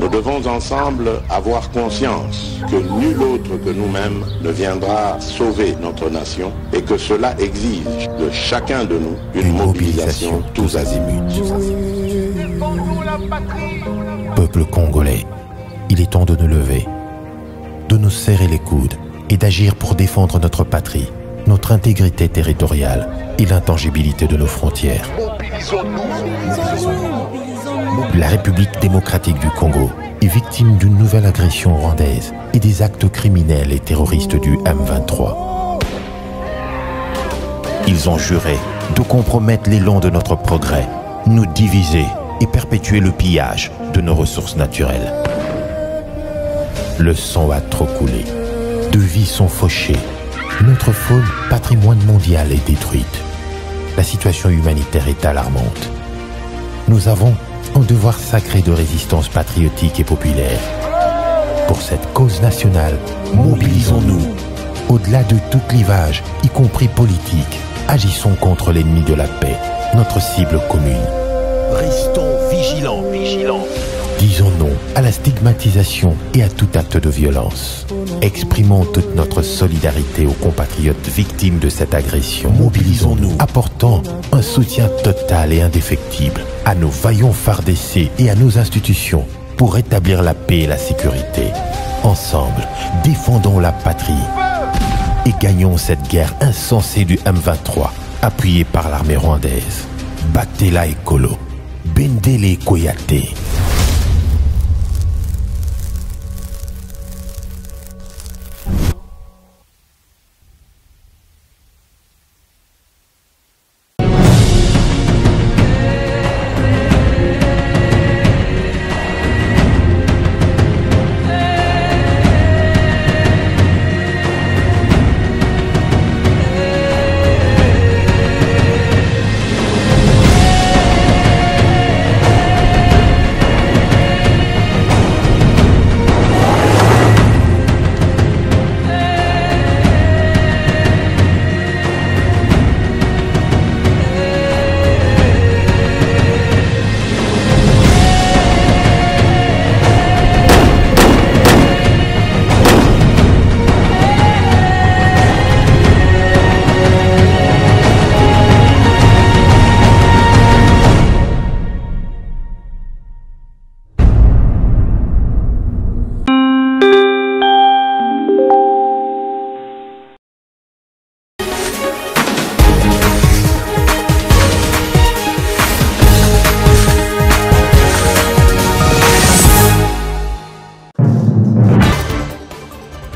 Nous devons ensemble avoir conscience que nul autre que nous-mêmes ne viendra sauver notre nation et que cela exige de chacun de nous une mobilisation tous azimuts. Peuple congolais, il est temps de nous lever, de nous serrer les coudes et d'agir pour défendre notre patrie, notre intégrité territoriale et l'intangibilité de nos frontières. La République démocratique du Congo est victime d'une nouvelle agression rwandaise et des actes criminels et terroristes du M23. Ils ont juré de compromettre l'élan de notre progrès, nous diviser et perpétuer le pillage de nos ressources naturelles. Le sang a trop coulé, de vies sont fauchées, notre faune, patrimoine mondial, est détruite. La situation humanitaire est alarmante. Nous avons un devoir sacré de résistance patriotique et populaire. Pour cette cause nationale, mobilisons-nous. Au-delà de tout clivage, y compris politique, agissons contre l'ennemi de la paix, notre cible commune. Restons vigilants. Disons non à la stigmatisation et à tout acte de violence. Exprimons toute notre solidarité aux compatriotes victimes de cette agression. Mobilisons-nous, apportant un soutien total et indéfectible à nos vaillants FARDC et à nos institutions pour rétablir la paix et la sécurité. Ensemble, défendons la patrie et gagnons cette guerre insensée du M23, appuyée par l'armée rwandaise. Battez-la Ekolo, Bendele Koyate.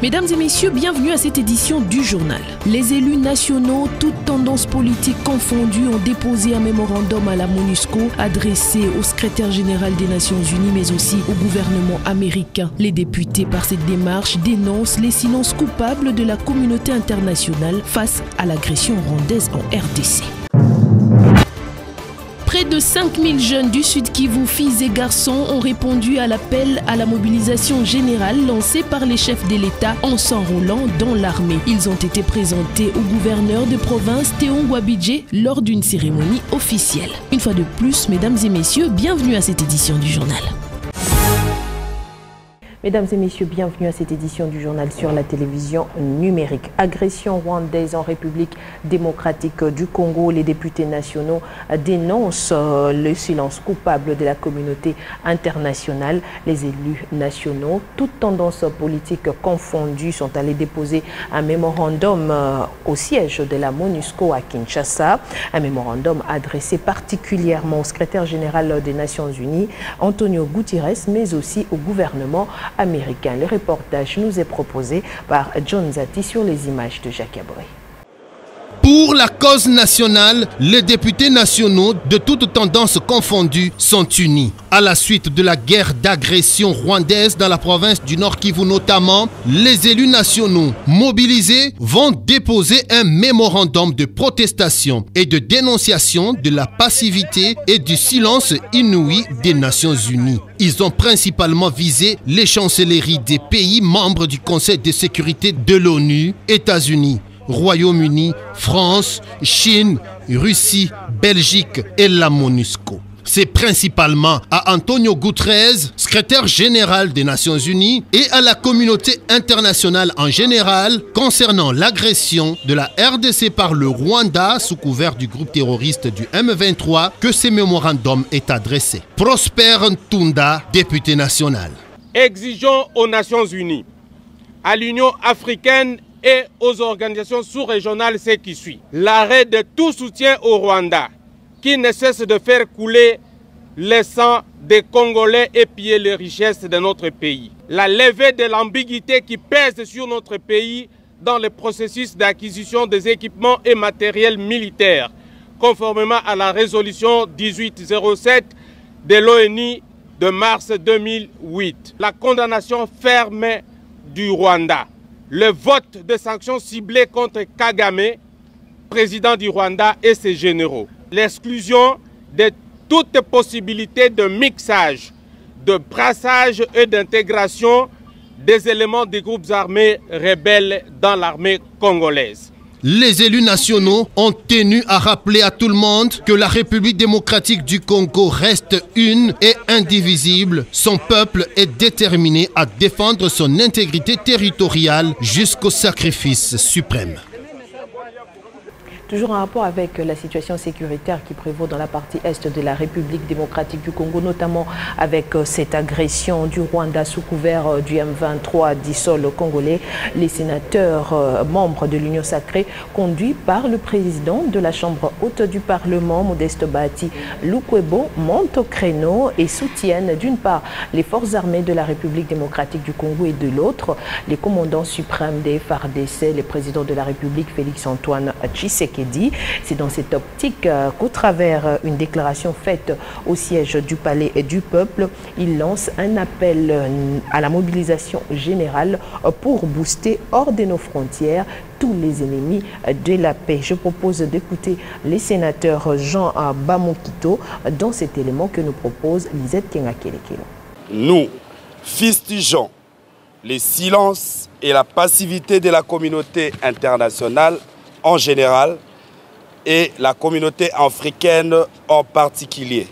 Mesdames et messieurs, bienvenue à cette édition du journal. Les élus nationaux, toutes tendances politiques confondues, ont déposé un mémorandum à la MONUSCO adressé au secrétaire général des Nations Unies, mais aussi au gouvernement américain. Les députés, par cette démarche, dénoncent les silences coupables de la communauté internationale face à l'agression rwandaise en RDC. Près de 5000 jeunes du Sud Kivu, filles et garçons, ont répondu à l'appel à la mobilisation générale lancée par les chefs de l'État en s'enrôlant dans l'armée. Ils ont été présentés au gouverneur de province Théon Gwabidje lors d'une cérémonie officielle. Une fois de plus, mesdames et messieurs, bienvenue à cette édition du journal. Mesdames et messieurs, bienvenue à cette édition du journal sur la télévision numérique. Agression rwandaise en République démocratique du Congo. Les députés nationaux dénoncent le silence coupable de la communauté internationale. Les élus nationaux, toutes tendances politiques confondues, sont allés déposer un mémorandum au siège de la MONUSCO à Kinshasa. Un mémorandum adressé particulièrement au secrétaire général des Nations Unies, Antonio Guterres, mais aussi au gouvernement américain. Le reportage nous est proposé par John Zati sur les images de Jacques Abré. Pour la cause nationale, les députés nationaux de toutes tendances confondues sont unis. À la suite de la guerre d'agression rwandaise dans la province du Nord Kivu notamment, les élus nationaux mobilisés vont déposer un mémorandum de protestation et de dénonciation de la passivité et du silence inouï des Nations Unies. Ils ont principalement visé les chancelleries des pays membres du Conseil de sécurité de l'ONU, États-Unis, Royaume-Uni, France, Chine, Russie, Belgique et la MONUSCO. C'est principalement à Antonio Guterres, secrétaire général des Nations Unies, et à la communauté internationale en général concernant l'agression de la RDC par le Rwanda sous couvert du groupe terroriste du M23 que ce mémorandum est adressé. Prosper Ntunda, député national. Exigeons aux Nations Unies, à l'Union africaine et aux organisations sous-régionales ce qui suit. L'arrêt de tout soutien au Rwanda qui ne cesse de faire couler le sang des Congolais et piller les richesses de notre pays. La levée de l'ambiguïté qui pèse sur notre pays dans le processus d'acquisition des équipements et matériels militaires, conformément à la résolution 1807 de l'ONU de mars 2008. La condamnation ferme du Rwanda. Le vote de sanctions ciblées contre Kagame, président du Rwanda, et ses généraux. L'exclusion de toute possibilité de mixage, de brassage et d'intégration des éléments des groupes armés rebelles dans l'armée congolaise. Les élus nationaux ont tenu à rappeler à tout le monde que la République démocratique du Congo reste une et indivisible. Son peuple est déterminé à défendre son intégrité territoriale jusqu'au sacrifice suprême. Toujours en rapport avec la situation sécuritaire qui prévaut dans la partie est de la République démocratique du Congo, notamment avec cette agression du Rwanda sous couvert du M23 dit sol congolais, les sénateurs membres de l'Union sacrée, conduits par le président de la Chambre haute du Parlement, Modeste Bahati Lukwebo, montent au créneau et soutiennent d'une part les forces armées de la République démocratique du Congo et de l'autre les commandants suprêmes des FARDC, le président de la République Félix-Antoine Tshisekedi. C'est dans cette optique qu'au travers une déclaration faite au siège du Palais et du Peuple, il lance un appel à la mobilisation générale pour booster hors de nos frontières tous les ennemis de la paix. Je propose d'écouter les sénateurs Jean Bamokito dans cet élément que nous propose Lisette Kengakelekelo. Nous fustigeons les silences et la passivité de la communauté internationale en général et la communauté africaine en particulier.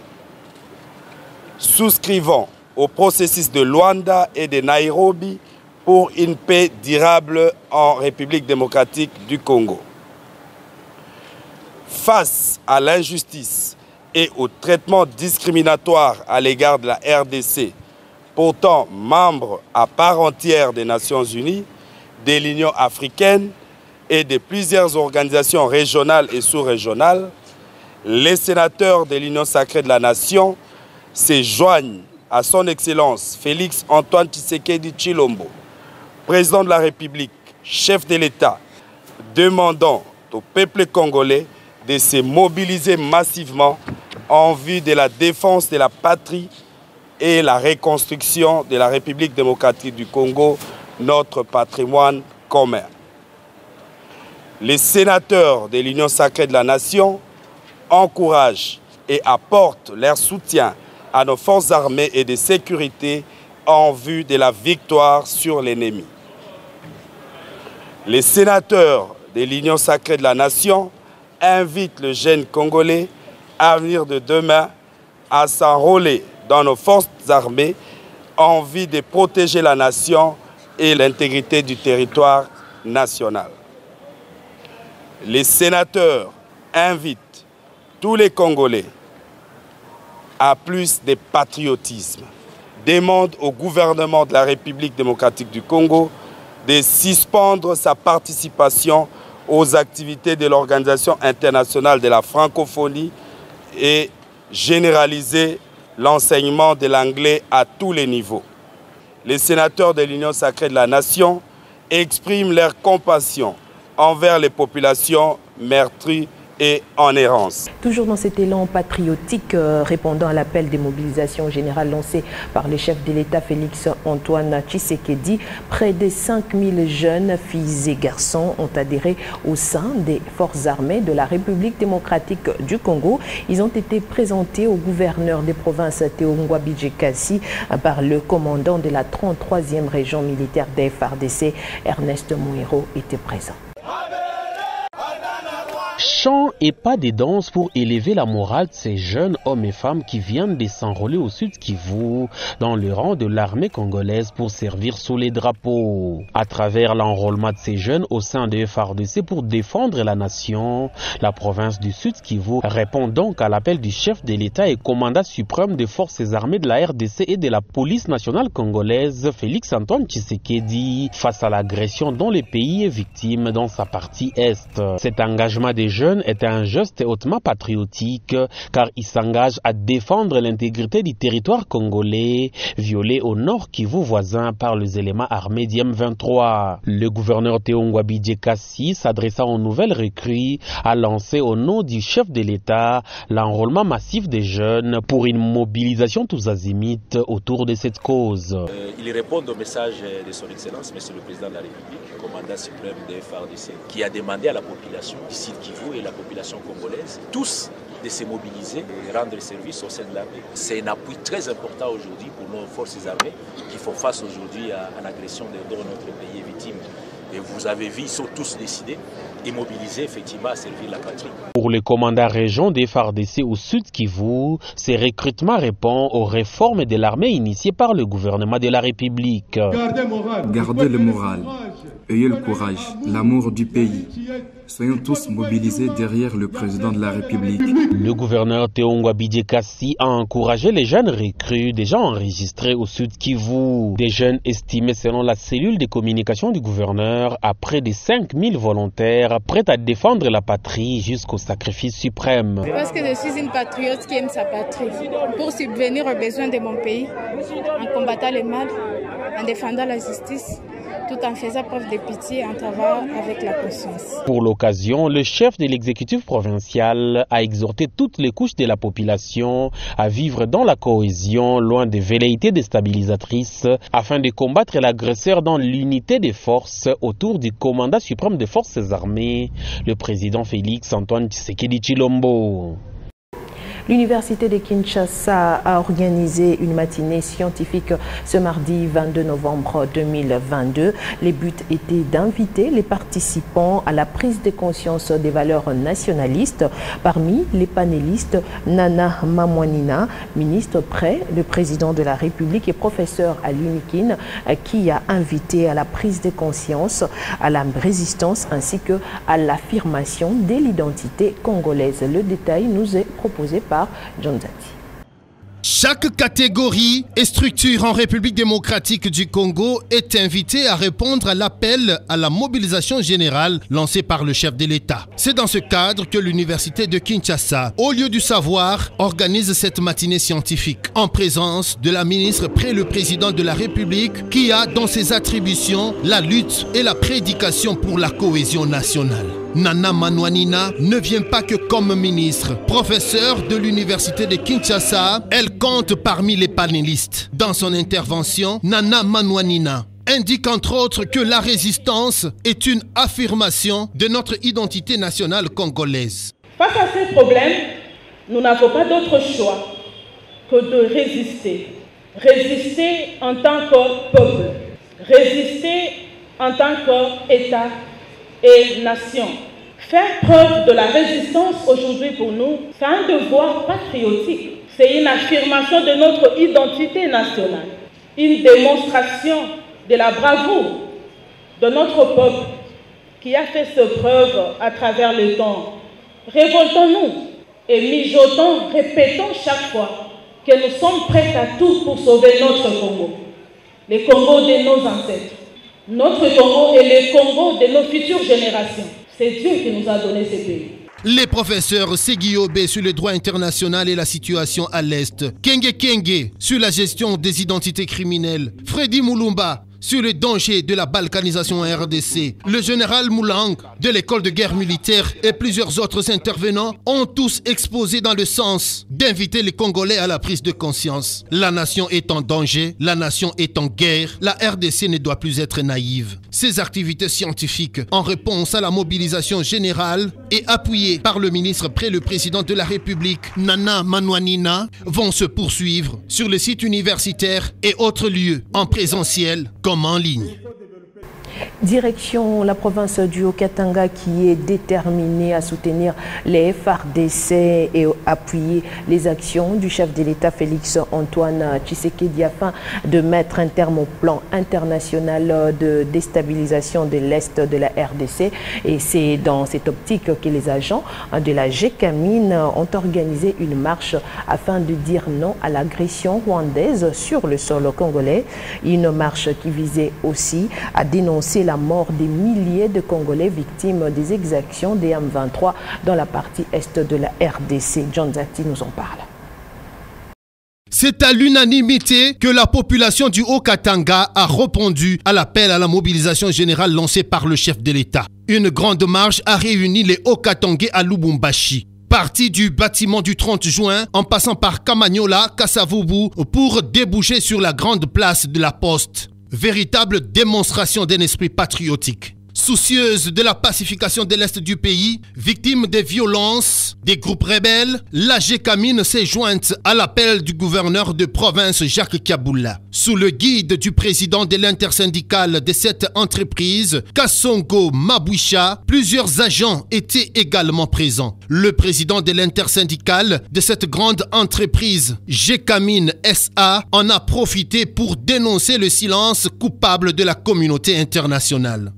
Souscrivons au processus de Luanda et de Nairobi pour une paix durable en République démocratique du Congo. Face à l'injustice et au traitement discriminatoire à l'égard de la RDC, pourtant membre à part entière des Nations Unies, de l'Union africaine et de plusieurs organisations régionales et sous-régionales, les sénateurs de l'Union sacrée de la Nation se joignent à son Excellence Félix-Antoine Tshisekedi Tshilombo, président de la République, chef de l'État, demandant au peuple congolais de se mobiliser massivement en vue de la défense de la patrie et la reconstruction de la République démocratique du Congo, notre patrimoine commun. Les sénateurs de l'Union sacrée de la Nation encouragent et apportent leur soutien à nos forces armées et de sécurité en vue de la victoire sur l'ennemi. Les sénateurs de l'Union sacrée de la Nation invitent le jeune Congolais avenir de demain à s'enrôler dans nos forces armées en vue de protéger la nation et l'intégrité du territoire national. Les sénateurs invitent tous les Congolais à plus de patriotisme, demandent au gouvernement de la République démocratique du Congo de suspendre sa participation aux activités de l'Organisation internationale de la francophonie et généraliser l'enseignement de l'anglais à tous les niveaux. Les sénateurs de l'Union sacrée de la Nation expriment leur compassion envers les populations meurtries et en errance. Toujours dans cet élan patriotique, répondant à l'appel des mobilisations générales lancé par le chef de l'État Félix-Antoine Tshisekedi, près de 5000 jeunes filles et garçons ont adhéré au sein des forces armées de la République démocratique du Congo. Ils ont été présentés au gouverneur des provinces Théo Ngwabidje-Kassi par le commandant de la 33e région militaire des FARDC, Ernest Mouiro, était présent. chants et pas des danses pour élever la morale de ces jeunes hommes et femmes qui viennent de s'enrôler au Sud Kivu dans le rang de l'armée congolaise pour servir sous les drapeaux. À travers l'enrôlement de ces jeunes au sein de FARDC pour défendre la nation, la province du Sud Kivu répond donc à l'appel du chef de l'État et commandant suprême des forces armées de la RDC et de la police nationale congolaise, Félix Antoine Tshisekedi, face à l'agression dont le pays est victime dans sa partie Est. Cet engagement des jeunes est un geste hautement patriotique car il s'engage à défendre l'intégrité du territoire congolais violé au nord Kivu voisin par les éléments armés du M23. Le gouverneur Théo Ngouabidje Kassi, s'adressant aux nouvelles recrues, a lancé au nom du chef de l'État l'enrôlement massif des jeunes pour une mobilisation tous azimuts autour de cette cause. Il répond au message de son Excellence, Monsieur le Président de la République, commandant suprême des FARDC, qui a demandé à la population du Sud Kivu et la population congolaise, tous, de se mobiliser et rendre service au sein de l'armée. C'est un appui très important aujourd'hui pour nos forces armées qui font face aujourd'hui à l'agression dont notre pays est victime. Et vous avez vu, ils sont tous décidés et mobilisés effectivement à servir la patrie. Pour le commandant région des FARDC au Sud Kivu, ces recrutements répondent aux réformes de l'armée initiées par le gouvernement de la République. Gardez le moral, ayez le courage, l'amour du pays. Soyons tous mobilisés derrière le président de la République. Le gouverneur Théo Ngouabidje Kassi a encouragé les jeunes recrues déjà enregistrés au Sud Kivu. Des jeunes estimés selon la cellule de communication du gouverneur à près de 5000 volontaires prêts à défendre la patrie jusqu'au sacrifice suprême. Parce que je suis une patriote qui aime sa patrie. Pour subvenir aux besoins de mon pays, en combattant le mal, en défendant la justice, tout en faisant preuve de pitié en travaillant avec la conscience. Pour l'occasion, le chef de l'exécutif provincial a exhorté toutes les couches de la population à vivre dans la cohésion, loin des velléités déstabilisatrices, afin de combattre l'agresseur dans l'unité des forces autour du commandant suprême des forces armées, le président Félix Antoine Tshisekedi Tshilombo. L'Université de Kinshasa a organisé une matinée scientifique ce mardi 22 novembre 2022. Le but était d'inviter les participants à la prise de conscience des valeurs nationalistes. Parmi les panélistes, Nana Mamouanina, ministre près le président de la République et professeur à l'UNIKIN, qui a invité à la prise de conscience, à la résistance ainsi que à l'affirmation de l'identité congolaise. Le détail nous est proposé par John Zati. Chaque catégorie et structure en République démocratique du Congo est invitée à répondre à l'appel à la mobilisation générale lancé par le chef de l'État. C'est dans ce cadre que l'Université de Kinshasa, au lieu du savoir, organise cette matinée scientifique en présence de la ministre près le président de la République qui a dans ses attributions la lutte et la prédication pour la cohésion nationale. Nana Mamouanina ne vient pas que comme ministre. Professeure de l'Université de Kinshasa, elle compte parmi les panélistes. Dans son intervention, Nana Mamouanina indique entre autres que la résistance est une affirmation de notre identité nationale congolaise. Face à ces problèmes, nous n'avons pas d'autre choix que de résister. Résister en tant que peuple, résister en tant qu'État et nation. Faire preuve de la résistance aujourd'hui pour nous, c'est un devoir patriotique. C'est une affirmation de notre identité nationale, une démonstration de la bravoure de notre peuple qui a fait ses preuves à travers le temps. Révoltons-nous et mijotons, répétons chaque fois que nous sommes prêts à tout pour sauver notre Congo, le Congo de nos ancêtres. Notre Congo est le Congo de nos futures générations. C'est Dieu qui nous a donné ce pays. Les professeurs Seguiobe sur le droit international et la situation à l'Est, Kenge Kenge sur la gestion des identités criminelles, Freddy Moulumba sur le danger de la balkanisation en RDC, le général Moulang de l'école de guerre militaire et plusieurs autres intervenants ont tous exposé dans le sens d'inviter les Congolais à la prise de conscience. La nation est en danger, la nation est en guerre, la RDC ne doit plus être naïve. Ces activités scientifiques, en réponse à la mobilisation générale et appuyées par le ministre près le président de la République, Nana Mamouanina, vont se poursuivre sur le site universitaire et autres lieux en présentiel comme en ligne. Direction la province du Haut-Katanga qui est déterminée à soutenir les FARDC et appuyer les actions du chef de l'État Félix Antoine Tshisekedi afin de mettre un terme au plan international de déstabilisation de l'Est de la RDC. Et c'est dans cette optique que les agents de la GECAMIN ont organisé une marche afin de dire non à l'agression rwandaise sur le sol congolais. Une marche qui visait aussi à dénoncer la mort des milliers de Congolais victimes des exactions des M23 dans la partie est de la RDC. John Zati nous en parle. C'est à l'unanimité que la population du Haut-Katanga a répondu à l'appel à la mobilisation générale lancé par le chef de l'État. Une grande marche a réuni les Haut-Katangais à Lubumbashi. Parti du bâtiment du 30 juin en passant par Kamanyola, Kasavubu pour déboucher sur la grande place de la Poste. Véritable démonstration d'un esprit patriotique. Soucieuse de la pacification de l'Est du pays, victime des violences des groupes rebelles, la GECAMIN s'est jointe à l'appel du gouverneur de province Jacques Kaboula. Sous le guide du président de l'intersyndicale de cette entreprise, Kassongo Maboucha, plusieurs agents étaient également présents. Le président de l'intersyndicale de cette grande entreprise, GECAMIN SA, en a profité pour dénoncer le silence coupable de la communauté internationale.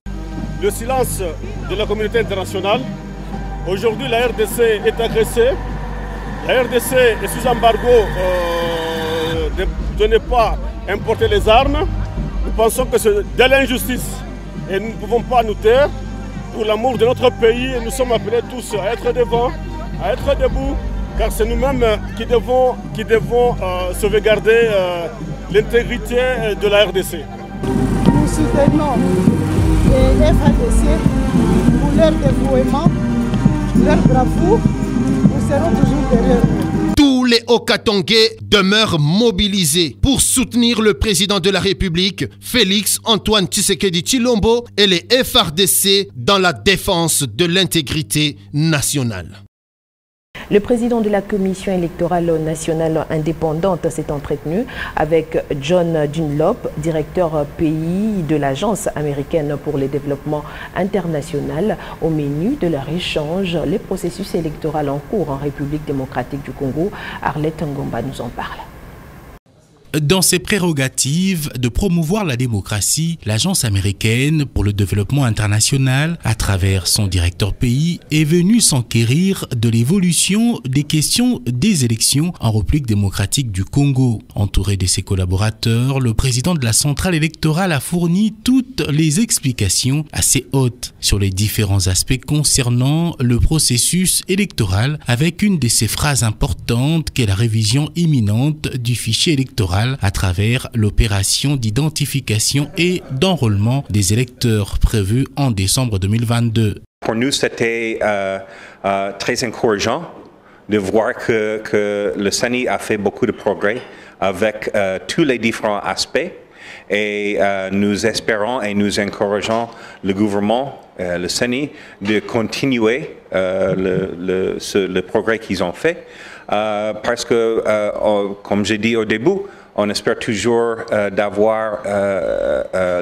Le silence de la communauté internationale. Aujourd'hui, la RDC est agressée. La RDC est sous embargo de ne pas importer les armes. Nous pensons que c'est de l'injustice et nous ne pouvons pas nous taire. Pour l'amour de notre pays, nous sommes appelés tous à être devant, à être debout, car c'est nous-mêmes qui devons sauvegarder l'intégrité de la RDC. Nous soutenons les FARDC pour leur dévouement, leur bravoure, nous serons toujours derrière eux. Tous les Haut-Katangais demeurent mobilisés pour soutenir le président de la République, Félix Antoine Tshisekedi Tshilombo, et les FARDC dans la défense de l'intégrité nationale. Le président de la Commission électorale nationale indépendante s'est entretenu avec John Dunlop, directeur pays de l'Agence américaine pour le développement international. Au menu de leur échange, les processus électoraux en cours en République démocratique du Congo. Arlette Ngomba nous en parle. Dans ses prérogatives de promouvoir la démocratie, l'Agence américaine pour le développement international, à travers son directeur pays, est venue s'enquérir de l'évolution des questions des élections en République démocratique du Congo. Entouré de ses collaborateurs, le président de la centrale électorale a fourni toutes les explications assez hautes sur les différents aspects concernant le processus électoral, avec une de ses phrases importantes qu'est la révision imminente du fichier électoral à travers l'opération d'identification et d'enrôlement des électeurs prévue en décembre 2022. Pour nous, c'était très encourageant de voir que le CENI a fait beaucoup de progrès avec tous les différents aspects et nous espérons et nous encourageons le gouvernement, le CENI, de continuer le progrès qu'ils ont fait parce que, comme j'ai dit au début, on espère toujours d'avoir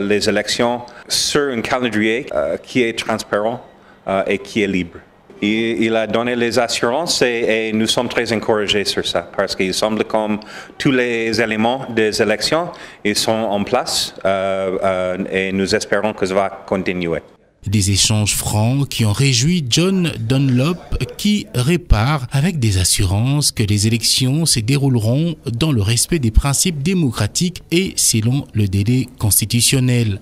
les élections sur un calendrier qui est transparent et qui est libre. Il a donné les assurances et nous sommes très encouragés sur ça parce qu'il semble comme tous les éléments des élections ils sont en place et nous espérons que ça va continuer. Des échanges francs qui ont réjoui John Dunlop qui répare avec des assurances que les élections se dérouleront dans le respect des principes démocratiques et selon le délai constitutionnel.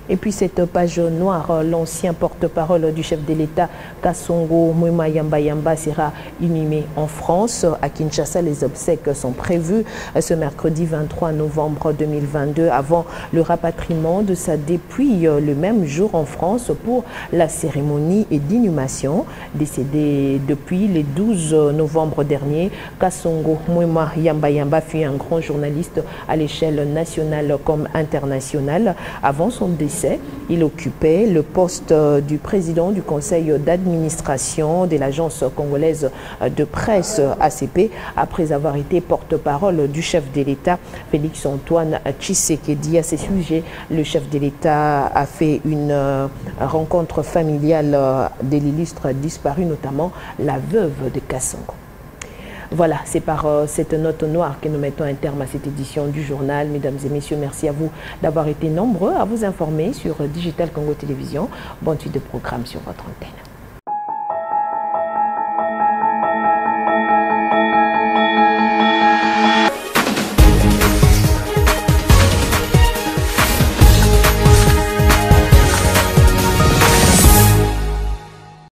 Et puis cette page noire, l'ancien porte-parole du chef de l'État, Kassongo Mwema Yamba Yamba, sera inhumé en France. À Kinshasa, les obsèques sont prévues ce mercredi 23 novembre 2022 avant le rapatriement de sa dépouille le même jour en France pour la cérémonie d'inhumation. Décédé depuis le 12 novembre dernier, Kassongo Mwema Yamba Yamba fut un grand journaliste à l'échelle nationale comme internationale. Avant son décès, 2017, il occupait le poste du président du conseil d'administration de l'agence congolaise de presse ACP après avoir été porte-parole du chef de l'État Félix Antoine Tshisekedi. À ce sujet, le chef de l'État a fait une rencontre familiale de l'illustre disparu, notamment la veuve de Kassongo. Voilà, c'est par cette note noire que nous mettons un terme à cette édition du journal. Mesdames et messieurs, merci à vous d'avoir été nombreux à vous informer sur Digital Congo Télévision. Bonne suite de programme sur votre antenne.